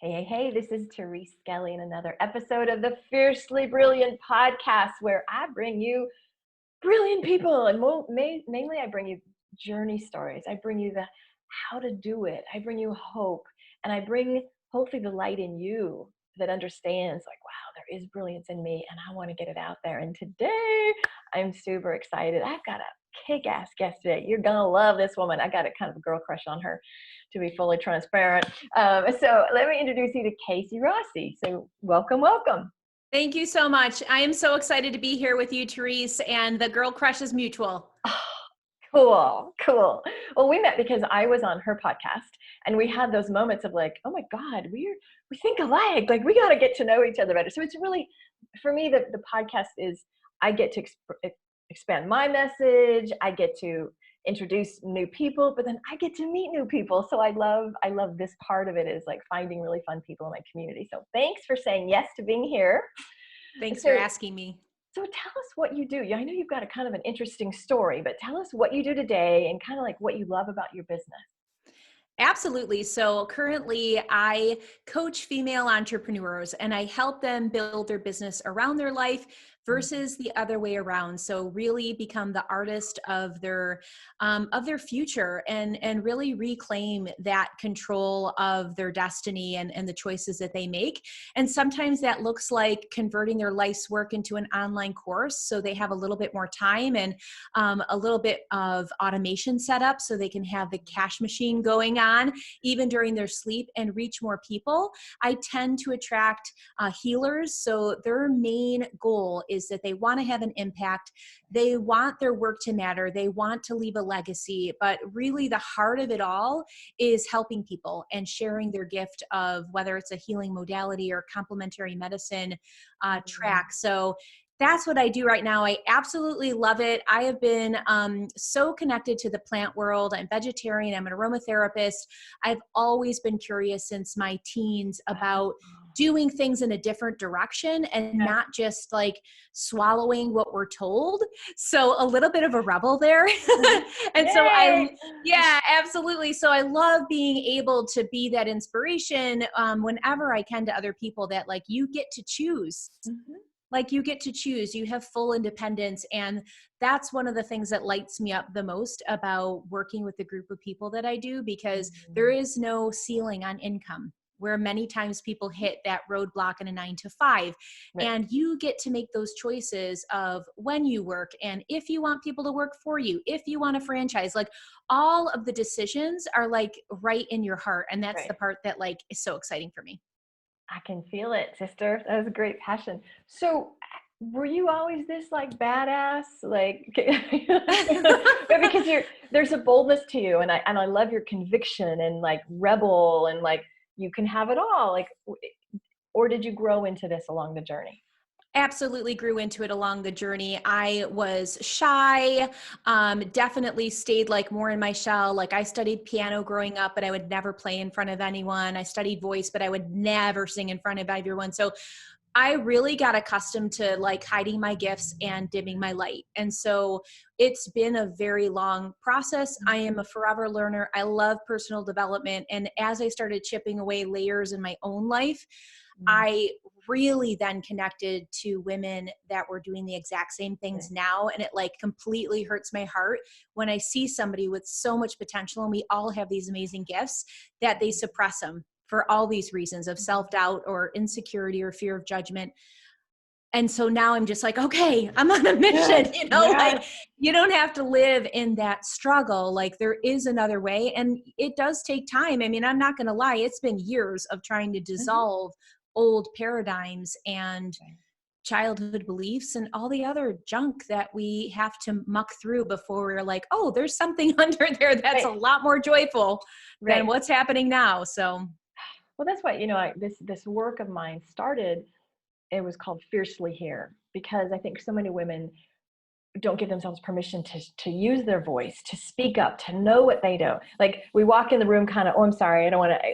Hey, this is Therese Skelly in another episode of the Fiercely Brilliant podcast, where I bring you brilliant people. And mainly, I bring you journey stories. I bring you the how to do it. I bring you hope. And I bring, hopefully, the light in you that understands, like, wow, there is brilliance in me, and I want to get it out there. And today, I'm super excited. I've got a kick-ass guest today. You're going to love this woman. I got a kind of a girl crush on her, to be fully transparent. So let me introduce you to KC Rossi. So welcome. Thank you so much. I am so excited to be here with you, Therese, and the girl crush is mutual. Oh, cool. Well, we met because I was on her podcast, and we had those moments of like, oh my God, we think alike. Like, we got to get to know each other better. So it's really, for me, the podcast is, I get to expand my message. I get to introduce new people, but then I get to meet new people. So I love this part of it, is like finding really fun people in my community. So thanks for saying yes to being here. Thanks for asking me. So tell us what you do. Yeah, I know you've got a kind of an interesting story, but tell us what you do today and kind of like what you love about your business. Absolutely. So currently I coach female entrepreneurs and I help them build their business around their life versus the other way around. So really become the artist of their future and really reclaim that control of their destiny and the choices that they make. And sometimes that looks like converting their life's work into an online course, so they have a little bit more time and a little bit of automation set up so they can have the cash machine going on even during their sleep and reach more people. I tend to attract healers. So their main goal is that they want to have an impact. They want their work to matter. They want to leave a legacy, but really the heart of it all is helping people and sharing their gift of whether it's a healing modality or complementary medicine track. So that's what I do right now. I absolutely love it. I have been so connected to the plant world. I'm vegetarian. I'm an aromatherapist. I've always been curious since my teens about doing things in a different direction and not just like swallowing what we're told. So a little bit of a rebel there. And Yay! so absolutely. So I love being able to be that inspiration whenever I can to other people, that like you get to choose. Mm-hmm. Like you get to choose, you have full independence. And that's one of the things that lights me up the most about working with the group of people that I do, because there is no ceiling on income, where many times people hit that roadblock in a 9-to-5. Right. And you get to make those choices of when you work and if you want people to work for you, if you want a franchise, like all of the decisions are like right in your heart. And that's the part that like is so exciting for me. I can feel it, sister. That was a great passion. So were you always this like badass? Like, because there's a boldness to you, and I love your conviction and like rebel and like you can have it all. Like, or did you grow into this along the journey? Absolutely grew into it along the journey. I was shy, definitely stayed like more in my shell. Like I studied piano growing up, but I would never play in front of anyone. I studied voice, but I would never sing in front of everyone. So I really got accustomed to like hiding my gifts and dimming my light. And so it's been a very long process. I am a forever learner. I love personal development. And as I started chipping away layers in my own life, I really then connected to women that were doing the exact same things now. And it like completely hurts my heart when I see somebody with so much potential, and we all have these amazing gifts, that they suppress them for all these reasons of self-doubt or insecurity or fear of judgment. And so now I'm just like, okay, I'm on a mission, like you don't have to live in that struggle. Like there is another way, and it does take time. I mean, I'm not going to lie. It's been years of trying to dissolve old paradigms and childhood beliefs and all the other junk that we have to muck through before we're like, oh, there's something under there that's a lot more joyful than what's happening now. So, well, that's why, this work of mine started. It was called Fiercely Here, because I think so many women don't give themselves permission to use their voice, to speak up, to know what they know. Like we walk in the room kind of, oh, I'm sorry, I don't want to.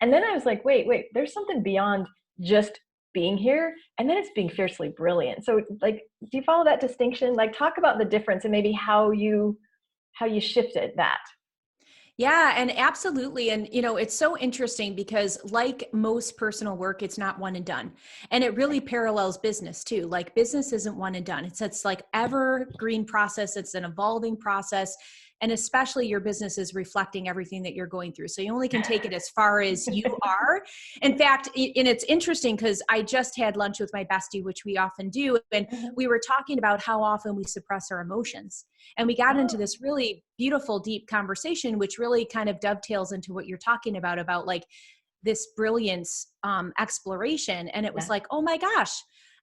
And then I was like, wait, there's something beyond just being here. And then it's being fiercely brilliant. So like, do you follow that distinction? Like talk about the difference and maybe how you shifted that. Yeah, and absolutely. And, it's so interesting because like most personal work, it's not one and done. And it really parallels business too. Like business isn't one and done. It's like evergreen process. It's an evolving process. And especially your business is reflecting everything that you're going through. So you only can take it as far as you are. In fact, and it's interesting because I just had lunch with my bestie, which we often do. And we were talking about how often we suppress our emotions. And we got into this really beautiful, deep conversation, which really kind of dovetails into what you're talking about like this brilliance exploration. And it was like, oh my gosh.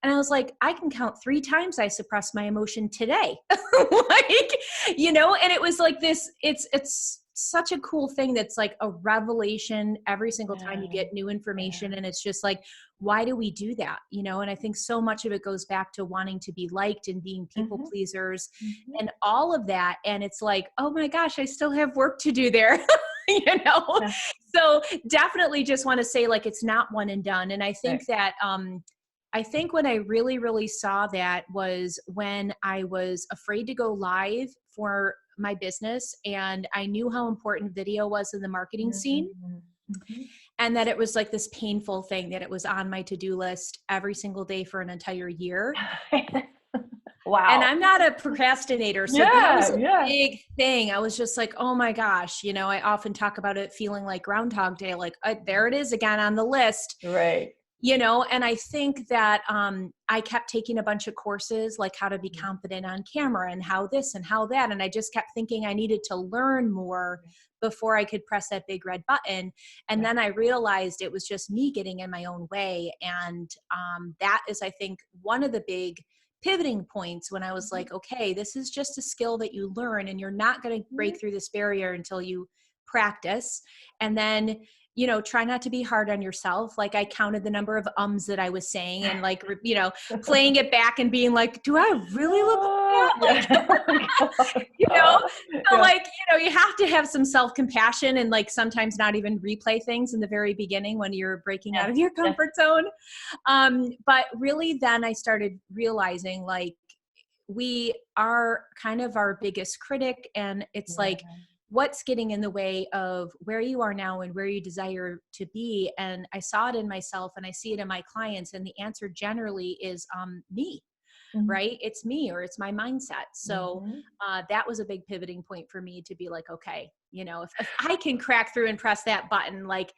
And I was like, I can count 3 times I suppressed my emotion today. Like, and it was like this, it's such a cool thing that's like a revelation every single time you get new information. And it's just like, why do we do that? And I think so much of it goes back to wanting to be liked and being people pleasers and all of that. And it's like, oh my gosh, I still have work to do there. So definitely just want to say like, it's not one and done. And I think that, I think when I really, really saw that was when I was afraid to go live for my business. And I knew how important video was in the marketing scene. And that it was like this painful thing that it was on my to-do list every single day for an entire year. Wow. And I'm not a procrastinator. So that was a big thing. I was just like, oh my gosh, I often talk about it feeling like Groundhog Day, like there it is again on the list. Right. And I think that I kept taking a bunch of courses, like how to be confident on camera and how this and how that. And I just kept thinking I needed to learn more before I could press that big red button. And then I realized it was just me getting in my own way. And that is, I think, one of the big pivoting points when I was like, okay, this is just a skill that you learn and you're not going to break through this barrier until you practice. And then try not to be hard on yourself. Like I counted the number of ums that I was saying and like, playing it back and being like, do I really look like that? So like, you have to have some self-compassion and like sometimes not even replay things in the very beginning when you're breaking out of your comfort zone. But really then I started realizing like we are kind of our biggest critic and it's like, what's getting in the way of where you are now and where you desire to be. And I saw it in myself and I see it in my clients. And the answer generally is me, right? It's me or it's my mindset. So that was a big pivoting point for me to be like, okay, if I can crack through and press that button, like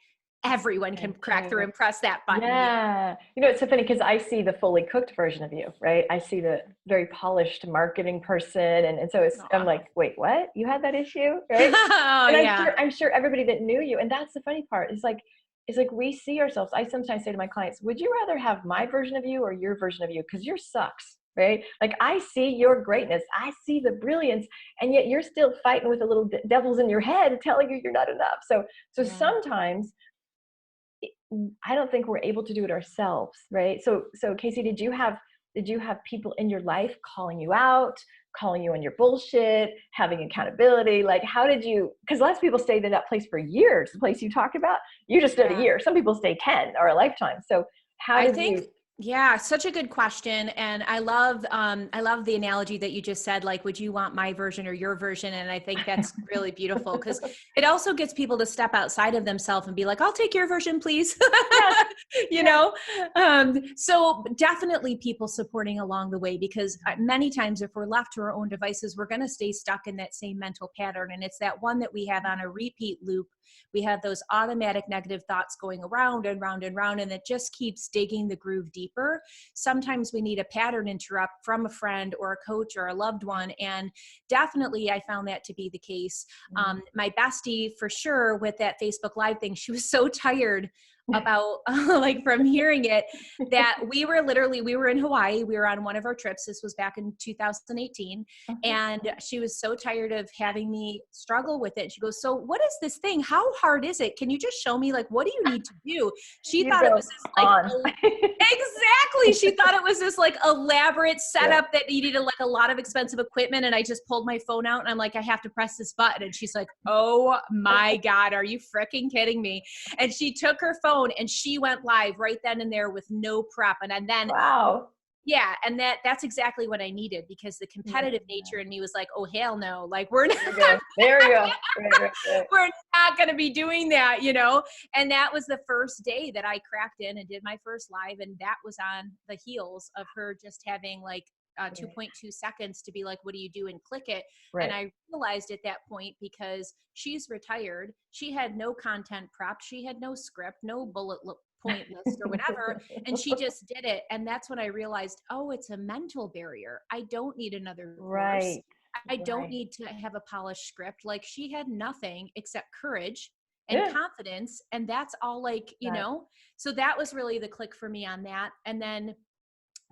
everyone can crack through and press that button. Yeah. It's so funny because I see the fully cooked version of you, right? I see the very polished marketing person. And so I'm like, wait, what? You had that issue? Right. And I'm sure everybody that knew you. And that's the funny part is like we see ourselves. I sometimes say to my clients, would you rather have my version of you or your version of you? Because yours sucks. Right? Like I see your greatness. I see the brilliance. And yet you're still fighting with the little devils in your head telling you you're not enough. So sometimes I don't think we're able to do it ourselves, right? So Casey, did you have people in your life calling you out, calling you on your bullshit, having accountability? Like, how did you? Because lots of people stay in that place for years. The place you talk about, you just did a year. Some people stay 10 or a lifetime. So how did you? Yeah, such a good question. And I love the analogy that you just said, like, would you want my version or your version? And I think that's really beautiful because it also gets people to step outside of themselves and be like, I'll take your version, please. So definitely people supporting along the way, because many times if we're left to our own devices, we're going to stay stuck in that same mental pattern. And it's that one that we have on a repeat loop. We have those automatic negative thoughts going around and round and round, and it just keeps digging the groove deeper. Sometimes we need a pattern interrupt from a friend or a coach or a loved one. And definitely I found that to be the case. My bestie, for sure, with that Facebook Live thing, she was so tired about like from hearing it that we were in Hawaii. We were on one of our trips. This was back in 2018. And she was so tired of having me struggle with it. She goes, so what is this thing? How hard is it? Can you just show me, like, what do you need to do? She thought it was this like, exactly. She thought it was this like elaborate setup that needed like a lot of expensive equipment. And I just pulled my phone out and I'm like, I have to press this button. And she's like, oh my God, are you freaking kidding me? And she took her phone and she went live right then and there with no prep. And then Yeah, and that's exactly what I needed, because the competitive nature in me was like, oh hell no, like we're not, There you go. There you go. Right. we're not going to be doing that, you know. And that was the first day that I cracked in and did my first live, and that was on the heels of her just having like 2.2 seconds to be like, what do you do, and click it. Right. And I realized at that point, because she's retired, she had no content prep, she had no script, no bullet point list or whatever, and she just did it. And that's when I realized, oh, it's a mental barrier. I don't need another course. Right. I don't need to have a polished script. Like, she had nothing except courage and confidence, and that's all, like, you know. So that was really the click for me on that. And then,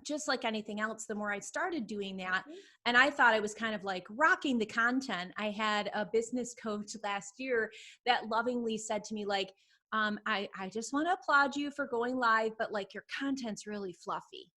just like anything else, the more I started doing that, and I thought I was kind of like rocking the content. I had a business coach last year that lovingly said to me, like, I just want to applaud you for going live, but like your content's really fluffy.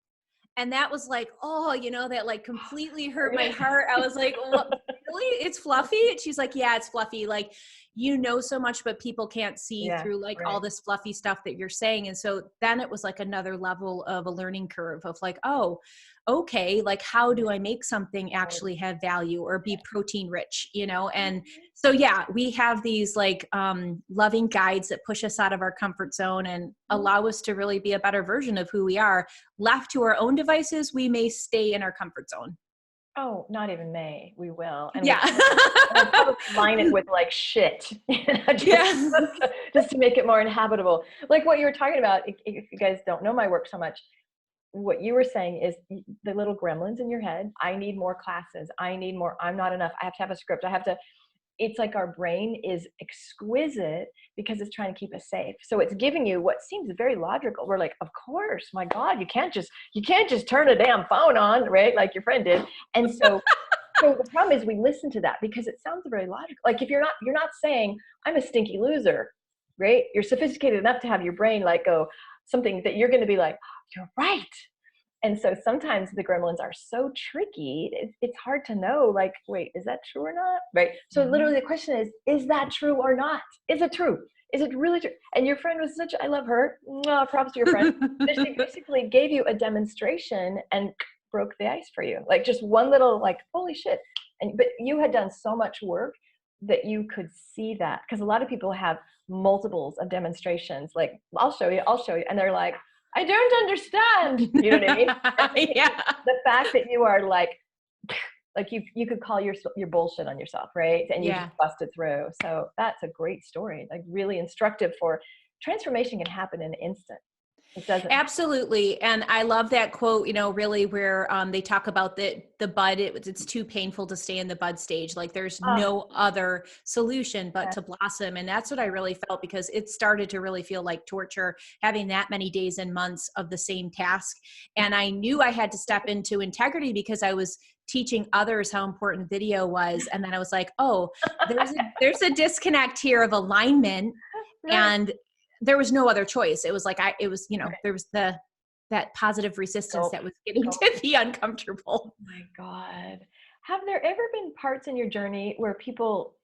And that was like, oh, you know, that like completely hurt my heart. I was like, well, really? It's fluffy? And she's like, yeah, it's fluffy. Like, you know so much, but people can't see through like all this fluffy stuff that you're saying. And so then it was like another level of a learning curve of like, oh, okay, like how do I make something actually have value or be protein rich, you know? And so, yeah, we have these like loving guides that push us out of our comfort zone and allow us to really be a better version of who we are. Left to our own devices, we may stay in our comfort zone. Oh, not even may. We will. And yeah. we'll probably line it with like shit, just to make it more inhabitable. Like what you were talking about, if you guys don't know my work so much, what you were saying is the little gremlins in your head. I need more classes. I need more. I'm not enough. I have to have a script. It's like our brain is exquisite because it's trying to keep us safe. So it's giving you what seems very logical. We're like, of course, my God, you can't just turn a damn phone on, right? Like your friend did. And so the problem is we listen to that because it sounds very logical. Like if you're not saying I'm a stinky loser, right? You're sophisticated enough to have your brain like go something that you're going to be like, you're right. And so sometimes the gremlins are so tricky, it's hard to know, like, wait, is that true or not? Right? So literally the question is that true or not? Is it true? Is it really true? And your friend was I love her. Props to your friend. She basically gave you a demonstration and broke the ice for you. Like just one little, like, holy shit. But you had done so much work that you could see that. Because a lot of people have multiples of demonstrations. Like, I'll show you. And they're like, I don't understand. You know what I mean? The fact that you are like you could call your bullshit on yourself, right? And you just busted through. So that's a great story, like really instructive for transformation can happen in an instant. It doesn't. Absolutely. And I love that quote, you know, really where they talk about the bud, it's too painful to stay in the bud stage. Like there's no other solution but to blossom. And that's what I really felt, because it started to really feel like torture having that many days and months of the same task. And I knew I had to step into integrity because I was teaching others how important video was. And then I was like, oh, there's a disconnect here of alignment. And there was no other choice. It was like, there was that positive resistance that was getting to be uncomfortable. Oh my God. Have there ever been parts in your journey where people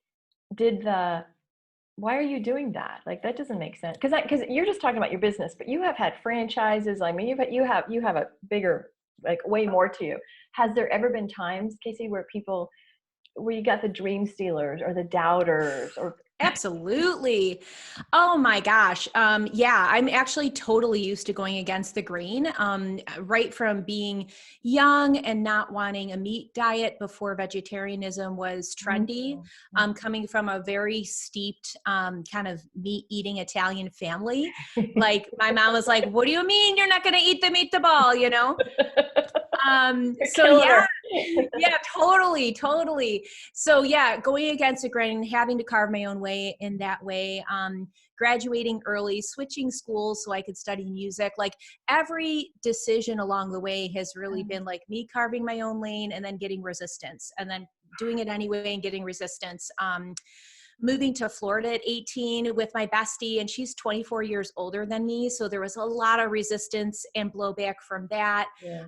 did why are you doing that? Like, that doesn't make sense. Cause you're just talking about your business, but you have had franchises. I mean, you have a bigger, like way more to you. Has there ever been times, Casey, where you got the dream stealers or the doubters or Absolutely. Oh my gosh. Yeah, I'm actually totally used to going against the grain. Right from being young and not wanting a meat diet before vegetarianism was trendy, coming from a very steeped kind of meat eating Italian family. Like my mom was like, what do you mean you're not going to eat the meatball, you know? So yeah, totally. So yeah, going against the grain, having to carve my own way in that way, graduating early, switching schools so I could study music. Like every decision along the way has really been like me carving my own lane and then getting resistance and then doing it anyway and getting resistance. moving to Florida at 18 with my bestie, and she's 24 years older than me. So there was a lot of resistance and blowback from that. Yeah.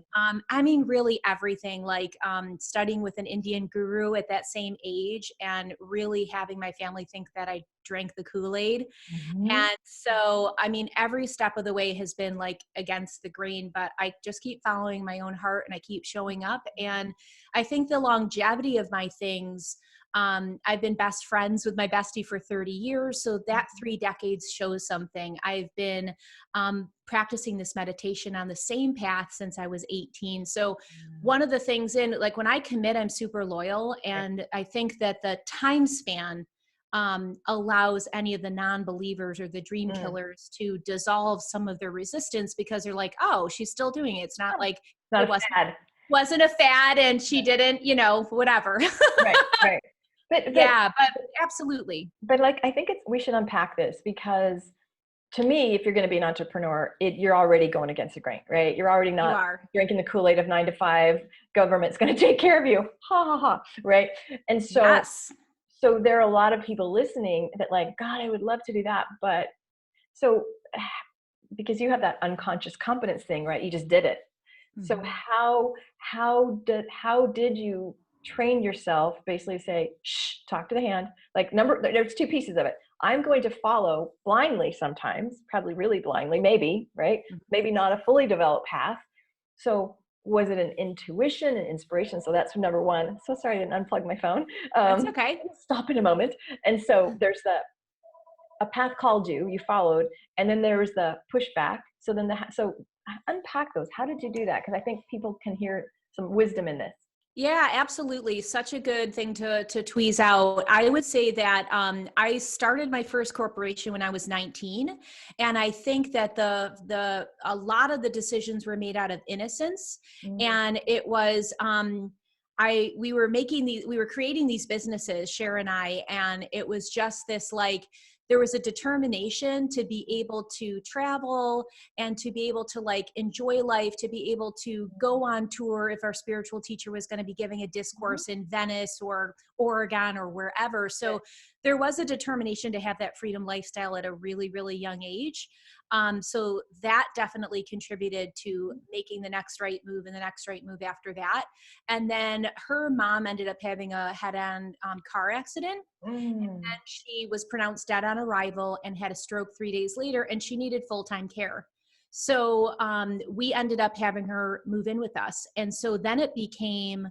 I mean, really everything, like studying with an Indian guru at that same age and really having my family think that I drank the Kool-Aid. Mhm. And so, I mean, every step of the way has been like against the grain, but I just keep following my own heart and I keep showing up. And I think the longevity of my things, I've been best friends with my bestie for 30 years. So that 3 decades shows something. I've been practicing this meditation on the same path since I was 18. So one of the things in like when I commit, I'm super loyal. And I think that the time span allows any of the non-believers or the dream killers to dissolve some of their resistance because they're like, oh, she's still doing it. It's not like Not it a fad. wasn't a fad and she didn't, whatever. Right, right. Yeah, but absolutely. But like, I think we should unpack this because to me, if you're going to be an entrepreneur, you're already going against the grain, right? You're already not drinking the Kool-Aid of 9 to 5. Government's going to take care of you. Ha ha ha. Right. And so, yes. So there are a lot of people listening that like, God, I would love to do that. But so because you have that unconscious competence thing, right? You just did it. Mm-hmm. So how did you train yourself, basically say, shh, talk to the hand, like there's 2 pieces of it. I'm going to follow blindly sometimes, probably really blindly, maybe, right? Mm-hmm. Maybe not a fully developed path. So was it an intuition and inspiration? So that's number 1. So sorry, I didn't unplug my phone. That's okay. Stop in a moment. And so there's a path called you followed, and then there was the pushback. So then so unpack those. How did you do that? Because I think people can hear some wisdom in this. Yeah, absolutely. Such a good thing to tweeze out. I would say that I started my first corporation when I was 19, and I think that a lot of the decisions were made out of innocence, and it was we were creating these businesses, Cher and I, and it was just this like. There was a determination to be able to travel and to be able to like enjoy life, to be able to go on tour if our spiritual teacher was going to be giving a discourse in Venice or Oregon or wherever. So there was a determination to have that freedom lifestyle at a really, really young age. So that definitely contributed to making the next right move and the next right move after that. And then her mom ended up having a head-on car accident. And then she was pronounced dead on arrival and had a stroke 3 days later, and she needed full-time care. So we ended up having her move in with us. And so then it became,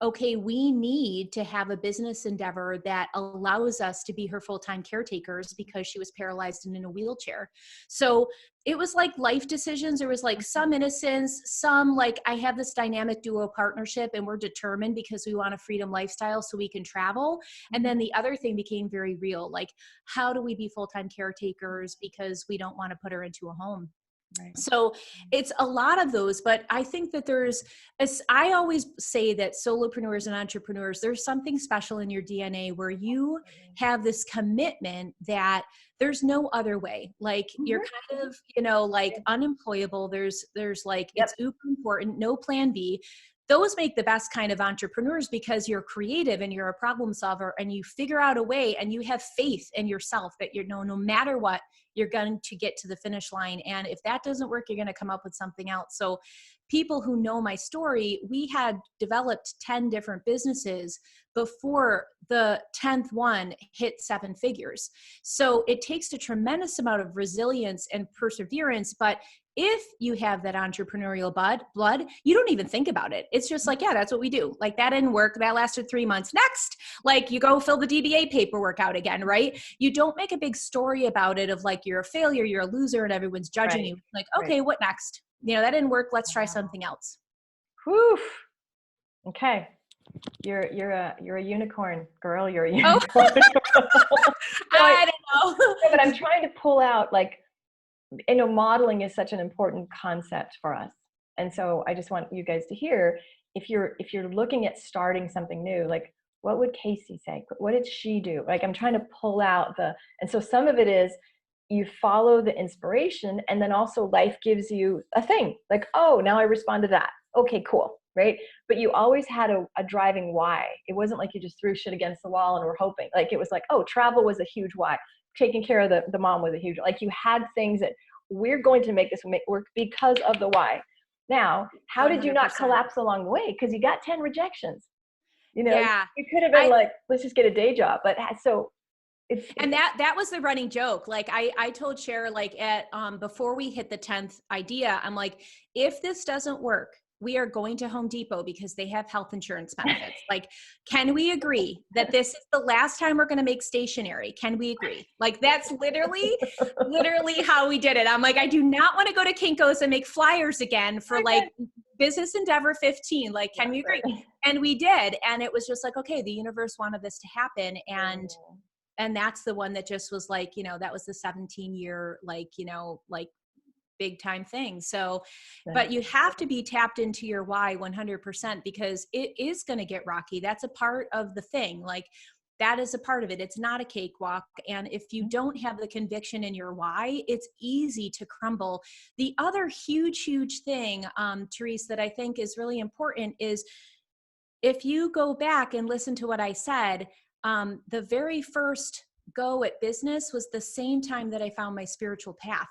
okay, we need to have a business endeavor that allows us to be her full-time caretakers because she was paralyzed and in a wheelchair. So it was like life decisions. There was like some innocence, some like I have this dynamic duo partnership and we're determined because we want a freedom lifestyle so we can travel. And then the other thing became very real. Like, how do we be full-time caretakers because we don't want to put her into a home? Right. So it's a lot of those, but I think that I always say that solopreneurs and entrepreneurs, there's something special in your DNA where you have this commitment that there's no other way. Like you're kind of, like unemployable. There's like, it's uber important, no plan B. Those make the best kind of entrepreneurs because you're creative and you're a problem solver and you figure out a way and you have faith in yourself that no matter what, you're going to get to the finish line. And if that doesn't work, you're going to come up with something else. So people who know my story, we had developed 10 different businesses before the 10th one hit 7 figures. So it takes a tremendous amount of resilience and perseverance, but if you have that entrepreneurial blood, you don't even think about it. It's just like, yeah, that's what we do. Like that didn't work. That lasted 3 months. Next, like you go fill the DBA paperwork out again, right? You don't make a big story about it of like, you're a failure, you're a loser and everyone's judging you. Like, okay, what next? That didn't work. Let's try something else. Whew. Okay. You're a unicorn, girl. You're a unicorn. I don't know. But I'm trying to pull out like, modeling is such an important concept for us. And so I just want you guys to hear, if you're looking at starting something new, like what would Casey say? What did she do? Like I'm trying to pull out and so some of it is you follow the inspiration and then also life gives you a thing like, oh, now I respond to that. Okay, cool. right? But you always had a driving why. It wasn't like you just threw shit against the wall and were hoping. Like it was like, oh, travel was a huge why. Taking care of the mom was a huge, like you had things that we're going to make this work because of the why. Now, how did you not 100%. collapse along the way? Because you got 10 rejections. You know, Yeah. you could have been like, let's just get a day job. But so and that was the running joke. Like I told Cher, like at before we hit the 10th idea, I'm like, if this doesn't work, we are going to Home Depot because they have health insurance benefits. Like, can we agree that this is the last time we're going to make stationery? Can we agree? Like, that's literally how we did it. I'm like, I do not want to go to Kinko's and make flyers again for like Business Endeavor 15. Like, can we agree? And we did. And it was just like, okay, the universe wanted this to happen. And that's the one that just was like, you know, that was the 17-year, like, you know, like big time thing. So, but you have to be tapped into your why 100% because it is going to get rocky. That's a part of the thing. Like that is a part of it. It's not a cakewalk. And if you don't have the conviction in your why, it's easy to crumble. The other huge thing, Therese, that I think is really important is if you go back and listen to what I said, the very first go at business was the same time that I found my spiritual path.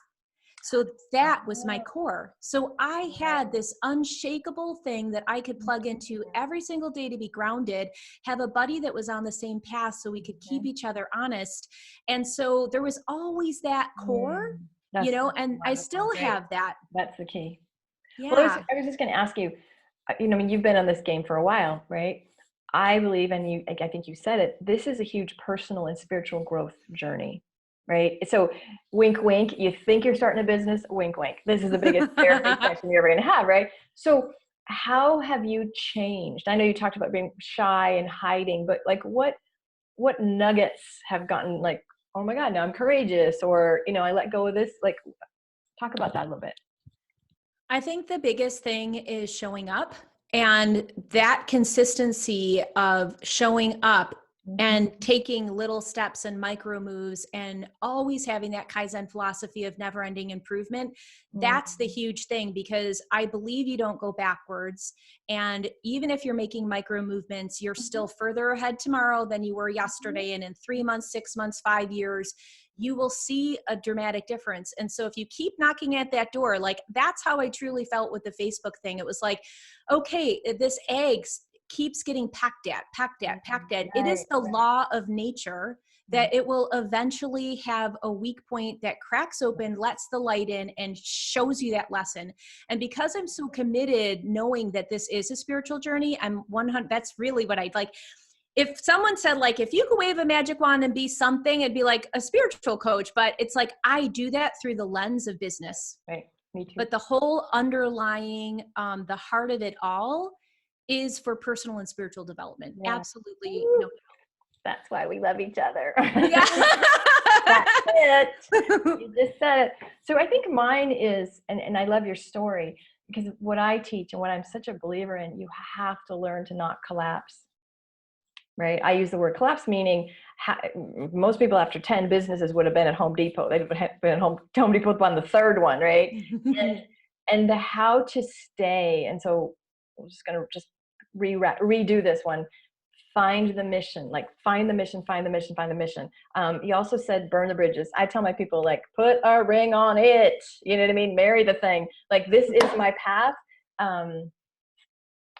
So that was my core. So I had this unshakable thing that I could plug into every single day to be grounded, have a buddy that was on the same path so we could keep each other honest. And so there was always that core, you know, and I still have that. That's the key. Yeah. Well, I was just going to ask you, you know, I mean, you've been on this game for a while, right? I believe, and I think you said it, this is a huge personal and spiritual growth journey, right? So wink, wink, you think you're starting a business, wink, wink. This is the biggest therapy session you're ever going to have, right? So how have you changed? I know you talked about being shy and hiding, but like what nuggets have gotten like, oh my God, now I'm courageous, or, you know, I let go of this. Like, talk about that a little bit. I think the biggest thing is showing up, and that consistency of showing up and taking little steps and micro moves and always having that Kaizen philosophy of never ending improvement. That's the huge thing, because I believe you don't go backwards. And even if you're making micro movements, you're still further ahead tomorrow than you were yesterday. And in 3 months, 6 months, 5 years, you will see a dramatic difference. And so if you keep knocking at that door, like that's how I truly felt with the Facebook thing. It was like, okay, this egg keeps getting pecked at. Right, it is the law of nature that it will eventually have a weak point that cracks open, lets the light in, and shows you that lesson. And because I'm so committed, knowing that this is a spiritual journey, I'm 100, that's really what I'd like. If someone said, like, if you could wave a magic wand and be something, it'd be like a spiritual coach. But it's like, I do that through the lens of business. Right. Me too. But the whole underlying, the heart of it all is for personal and spiritual development. Yeah. Absolutely. No. That's why we love each other. Yeah. That's it. You just said it. So I think mine is, and I love your story, because what I teach and what I'm such a believer in, you have to learn to not collapse. Right? I use the word collapse, meaning most people after 10 businesses would have been at Home Depot. They'd have been at Home Depot on the third one, right? and the how to stay. And so I'm just going to redo this one. Find the mission, like find the mission. You also said burn the bridges. I tell my people, like, put a ring on it. You know what I mean? Marry the thing. Like, this is my path.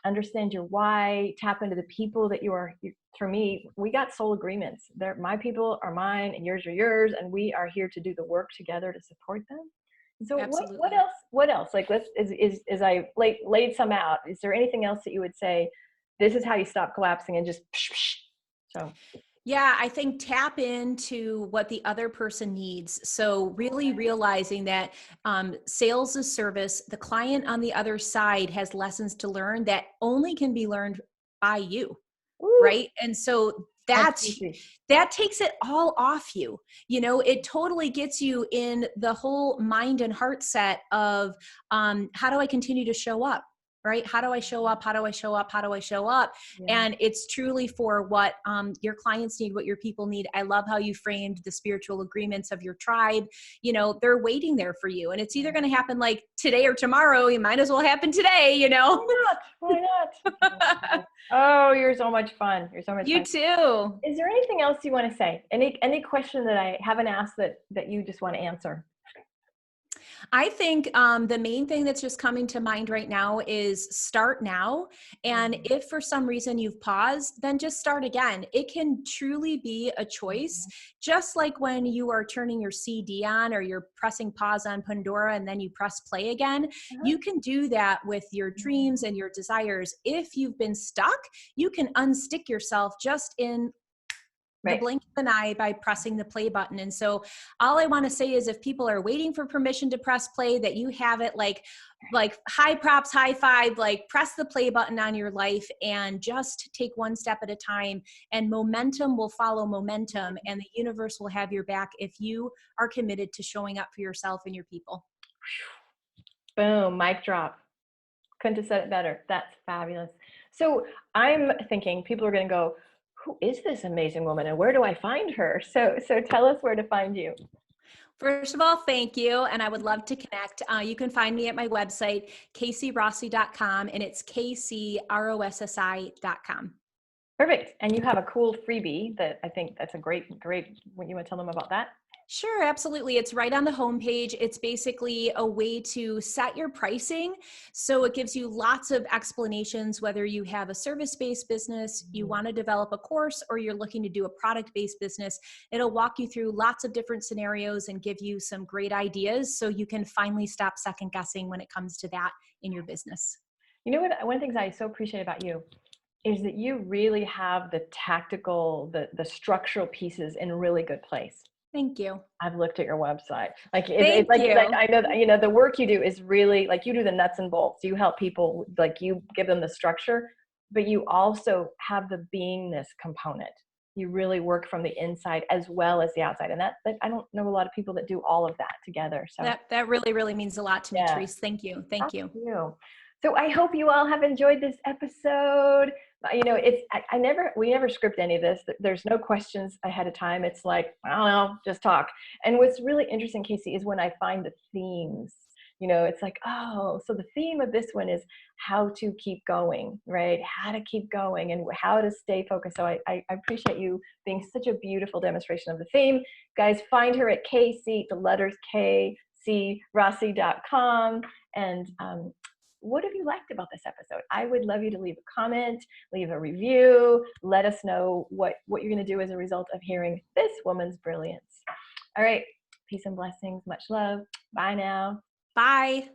Understand your why, tap into the people that for me, we got soul agreements. My people are mine and yours are yours. And we are here to do the work together to support them. And so what else? Like, as I laid some out, is there anything else that you would say, this is how you stop collapsing and just, so. Yeah, I think tap into what the other person needs. So really realizing that sales is service. The client on the other side has lessons to learn that only can be learned by you. Ooh. Right? And so that takes it all off you. You know, it totally gets you in the whole mind and heart set of how do I continue to show up? right? How do I show up? How do I show up? How do I show up? Yeah. And it's truly for what your clients need, what your people need. I love how you framed the spiritual agreements of your tribe. You know, they're waiting there for you. And it's either going to happen like today or tomorrow. You might as well happen today, you know? Why not? Oh, you're so much fun. You're so much You fun. too. Is there anything else you want to say? Any question that I haven't asked that you just want to answer? I think the main thing that's just coming to mind right now is start now. And if for some reason you've paused, then just start again. It can truly be a choice, just like when you are turning your CD on or you're pressing pause on Pandora and then you press play again. You can do that with your dreams and your desires. If you've been stuck, you can unstick yourself just in the blink of an eye by pressing the play button. And so all I want to say is if people are waiting for permission to press play, that you have it like high props, high five, like press the play button on your life and just take one step at a time, and momentum will follow momentum, and the universe will have your back if you are committed to showing up for yourself and your people. Boom, mic drop. Couldn't have said it better. That's fabulous. So I'm thinking people are going to go, who is this amazing woman and where do I find her? So tell us where to find you. First of all, thank you. And I would love to connect. You can find me at my website, kcrossi.com, and it's kcrossi.com. Perfect. And you have a cool freebie that I think that's a great, when you want to tell them about that? Sure, absolutely. It's right on the homepage. It's basically a way to set your pricing. So it gives you lots of explanations, whether you have a service-based business, you want to develop a course, or you're looking to do a product-based business. It'll walk you through lots of different scenarios and give you some great ideas so you can finally stop second guessing when it comes to that in your business. You know what? One of the things I so appreciate about you is that you really have the tactical, the structural pieces in a really good place. Thank you. I've looked at your website. Like Thank like you. I know that, you know, the work you do is really like you do the nuts and bolts. You help people, like you give them the structure, but you also have the beingness component. You really work from the inside as well as the outside, and that I don't know a lot of people that do all of that together. So that really, really means a lot to me, Therese. Thank you. Thank you. So I hope you all have enjoyed this episode. You know, we never script any of this. There's no questions ahead of time. It's like, I don't know, just talk. And what's really interesting, Casey, is when I find the themes. You know, it's like, oh, so the theme of this one is how to keep going, right? How to keep going and how to stay focused. So I appreciate you being such a beautiful demonstration of the theme. Guys, find her at KC, the letters KCRossi.com. And what have you liked about this episode? I would love you to leave a comment, leave a review, let us know what you're going to do as a result of hearing this woman's brilliance. All right. Peace and blessings. Much love. Bye now. Bye.